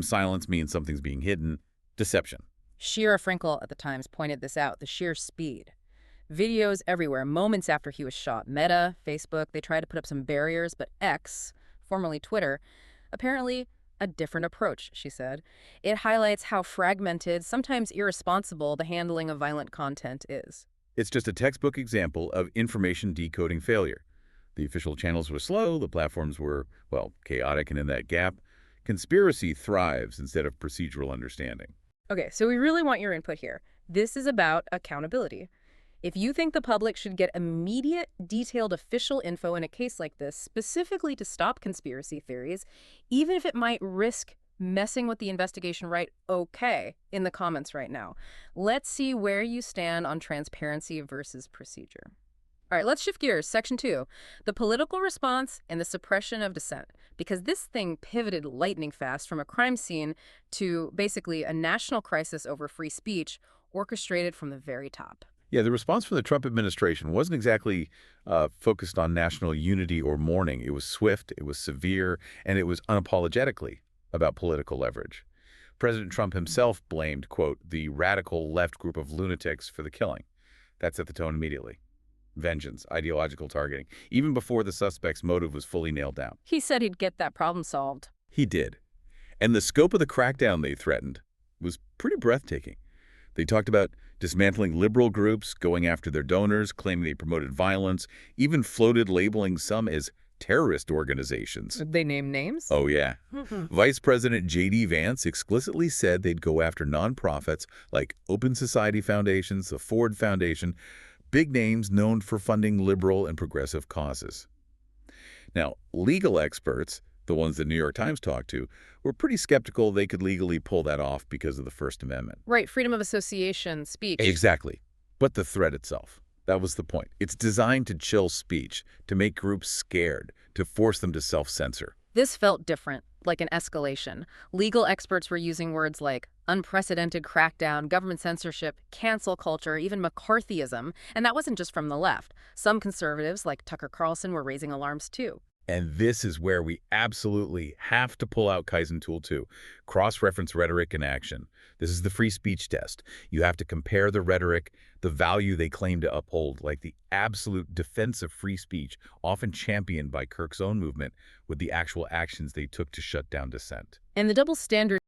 Silence means something's being hidden. Deception. Shira Frankel at the Times pointed this out, the sheer speed. Videos everywhere, moments after he was shot. Meta, Facebook, they tried to put up some barriers, but X, formerly Twitter, apparently a different approach, she said. It highlights how fragmented, sometimes irresponsible, the handling of violent content is. It's just a textbook example of information decoding failure. The official channels were slow, the platforms were, well, chaotic, and in that gap, conspiracy thrives instead of procedural understanding. Okay, so we really want your input here. This is about accountability. If you think the public should get immediate, detailed official info in a case like this, specifically to stop conspiracy theories, even if it might risk messing with the investigation, right? Okay, in the comments right now. Let's see where you stand on transparency versus procedure. All right, let's shift gears. Section 2, the political response and the suppression of dissent. Because this thing pivoted lightning fast from a crime scene to basically a national crisis over free speech orchestrated from the very top. Yeah, the response from the Trump administration wasn't exactly focused on national unity or mourning. It was swift, it was severe, and it was unapologetically about political leverage. President Trump himself blamed, quote, the radical left group of lunatics for the killing. That set the tone immediately. Vengeance, ideological targeting, even before the suspect's motive was fully nailed down. He said he'd get that problem solved. He did. And the scope of the crackdown they threatened was pretty breathtaking. They talked about dismantling liberal groups, going after their donors, claiming they promoted violence, even floated labeling some as terrorist organizations. Did they name names? Oh, yeah. Vice President J.D. Vance explicitly said they'd go after nonprofits like Open Society Foundations, the Ford Foundation, big names known for funding liberal and progressive causes. Now, legal experts, the ones the New York Times talked to, were pretty skeptical they could legally pull that off because of the First Amendment. Right, freedom of association, speech. Exactly. But the threat itself, that was the point. It's designed to chill speech, to make groups scared, to force them to self-censor. This felt different, like an escalation. Legal experts were using words like unprecedented crackdown, government censorship, cancel culture, even McCarthyism, and that wasn't just from the left. Some conservatives, like Tucker Carlson, were raising alarms too. And this is where we absolutely have to pull out KaiZen Tool 2, cross-reference rhetoric in action. This is the free speech test. You have to compare the rhetoric, the value they claim to uphold, like the absolute defense of free speech, often championed by Kirk's own movement, with the actual actions they took to shut down dissent. And the double standard